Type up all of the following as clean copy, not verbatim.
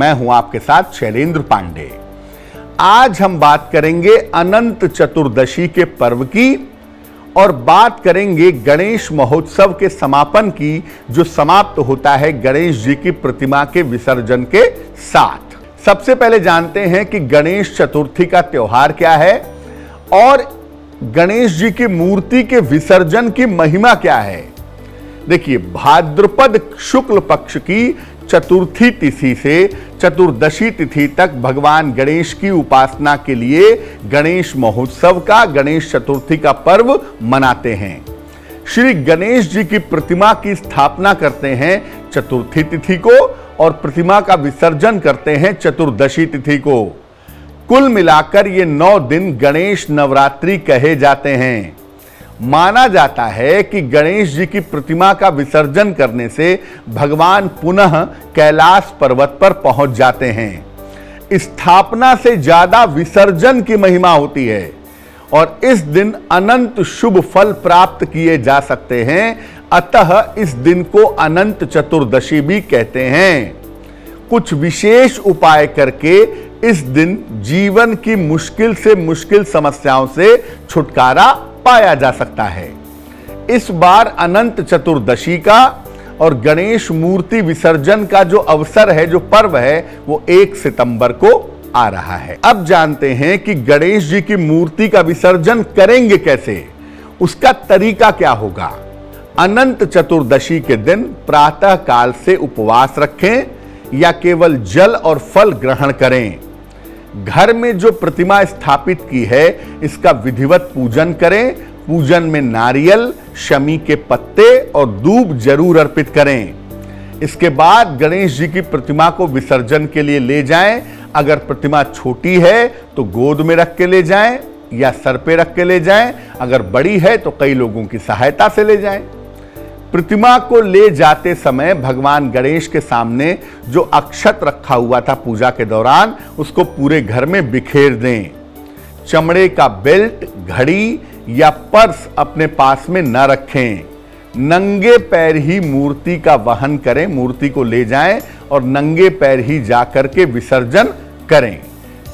मैं हूं आपके साथ शैलेंद्र पांडे। आज हम बात करेंगे अनंत चतुर्दशी के पर्व की और बात करेंगे गणेश महोत्सव के समापन की, जो समाप्त होता है गणेश जी की प्रतिमा के विसर्जन के साथ। सबसे पहले जानते हैं कि गणेश चतुर्थी का त्योहार क्या है और गणेश जी की मूर्ति के विसर्जन की महिमा क्या है। देखिए, भाद्रपद शुक्ल पक्ष की चतुर्थी तिथि से चतुर्दशी तिथि तक भगवान गणेश की उपासना के लिए गणेश महोत्सव का, गणेश चतुर्थी का पर्व मनाते हैं। श्री गणेश जी की प्रतिमा की स्थापना करते हैं चतुर्थी तिथि को और प्रतिमा का विसर्जन करते हैं चतुर्दशी तिथि को। कुल मिलाकर ये 9 दिन गणेश नवरात्रि कहे जाते हैं। माना जाता है कि गणेश जी की प्रतिमा का विसर्जन करने से भगवान पुनः कैलाश पर्वत पर पहुंच जाते हैं। स्थापना से ज्यादा विसर्जन की महिमा होती है और इस दिन अनंत शुभ फल प्राप्त किए जा सकते हैं। अतः इस दिन को अनंत चतुर्दशी भी कहते हैं। कुछ विशेष उपाय करके इस दिन जीवन की मुश्किल से मुश्किल समस्याओं से छुटकारा पाया जा सकता है। इस बार अनंत चतुर्दशी का और गणेश मूर्ति विसर्जन का जो अवसर है, जो पर्व है, वो 1 सितंबर को आ रहा है। अब जानते हैं कि गणेश जी की मूर्ति का विसर्जन करेंगे कैसे, उसका तरीका क्या होगा। अनंत चतुर्दशी के दिन प्रातः काल से उपवास रखें या केवल जल और फल ग्रहण करें। घर में जो प्रतिमा स्थापित की है इसका विधिवत पूजन करें। पूजन में नारियल, शमी के पत्ते और दूब जरूर अर्पित करें। इसके बाद गणेश जी की प्रतिमा को विसर्जन के लिए ले जाएं। अगर प्रतिमा छोटी है तो गोद में रख के ले जाएं या सर पे रख के ले जाएं। अगर बड़ी है तो कई लोगों की सहायता से ले जाएं। प्रतिमा को ले जाते समय भगवान गणेश के सामने जो अक्षत रखा हुआ था पूजा के दौरान, उसको पूरे घर में बिखेर दें। चमड़े का बेल्ट, घड़ी या पर्स अपने पास में न रखें। नंगे पैर ही मूर्ति का वहन करें, मूर्ति को ले जाएं और नंगे पैर ही जाकर के विसर्जन करें।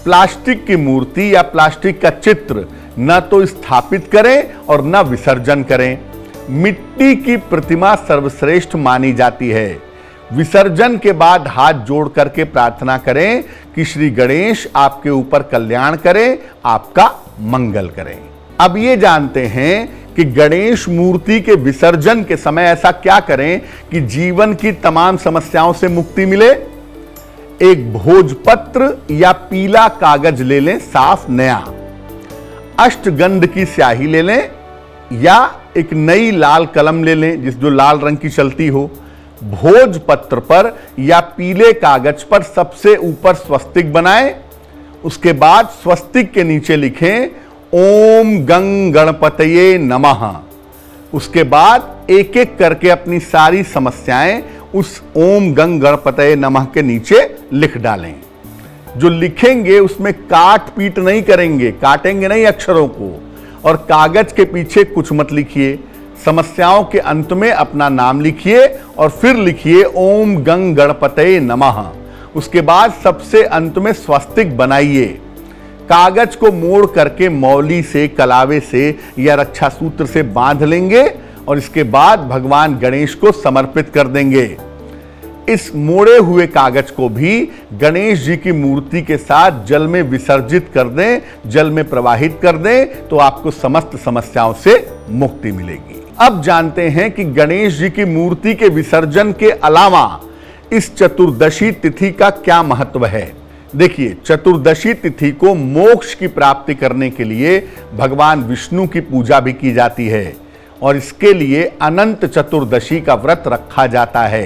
प्लास्टिक की मूर्ति या प्लास्टिक का चित्र न तो स्थापित करें और न विसर्जन करें। मिट्टी की प्रतिमा सर्वश्रेष्ठ मानी जाती है। विसर्जन के बाद हाथ जोड़ करके प्रार्थना करें कि श्री गणेश आपके ऊपर कल्याण करें, आपका मंगल करें। अब ये जानते हैं कि गणेश मूर्ति के विसर्जन के समय ऐसा क्या करें कि जीवन की तमाम समस्याओं से मुक्ति मिले। एक भोजपत्र या पीला कागज ले लें, साफ नया। अष्टगंध की स्याही ले लें या एक नई लाल कलम ले लें जो लाल रंग की चलती हो। भोजपत्र पर या पीले कागज पर सबसे ऊपर स्वस्तिक बनाएं। उसके बाद स्वस्तिक के नीचे लिखें ओम गं गणपतये नमः। उसके बाद एक एक करके अपनी सारी समस्याएं उस ओम गं गणपतये नमः के नीचे लिख डालें। जो लिखेंगे उसमें काट पीट नहीं करेंगे, काटेंगे नहीं अक्षरों को, और कागज के पीछे कुछ मत लिखिए। समस्याओं के अंत में अपना नाम लिखिए और फिर लिखिए ओम गं गणपतये नमः। उसके बाद सबसे अंत में स्वस्तिक बनाइए। कागज को मोड़ करके मौली से, कलावे से या रक्षा सूत्र से बांध लेंगे और इसके बाद भगवान गणेश को समर्पित कर देंगे। इस मोड़े हुए कागज को भी गणेश जी की मूर्ति के साथ जल में विसर्जित कर दें, जल में प्रवाहित कर दें, तो आपको समस्त समस्याओं से मुक्ति मिलेगी। अब जानते हैं कि गणेश जी की मूर्ति के विसर्जन के अलावा इस चतुर्दशी तिथि का क्या महत्व है। देखिए, चतुर्दशी तिथि को मोक्ष की प्राप्ति करने के लिए भगवान विष्णु की पूजा भी की जाती है और इसके लिए अनंत चतुर्दशी का व्रत रखा जाता है।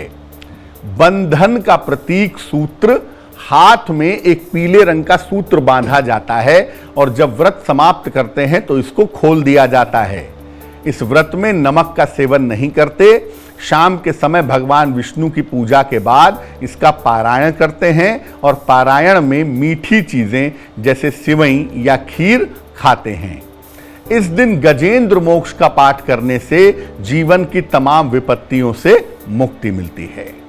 बंधन का प्रतीक सूत्र, हाथ में एक पीले रंग का सूत्र बांधा जाता है और जब व्रत समाप्त करते हैं तो इसको खोल दिया जाता है। इस व्रत में नमक का सेवन नहीं करते। शाम के समय भगवान विष्णु की पूजा के बाद इसका पारायण करते हैं और पारायण में मीठी चीजें जैसे सिवई या खीर खाते हैं। इस दिन गजेंद्र मोक्ष का पाठ करने से जीवन की तमाम विपत्तियों से मुक्ति मिलती है।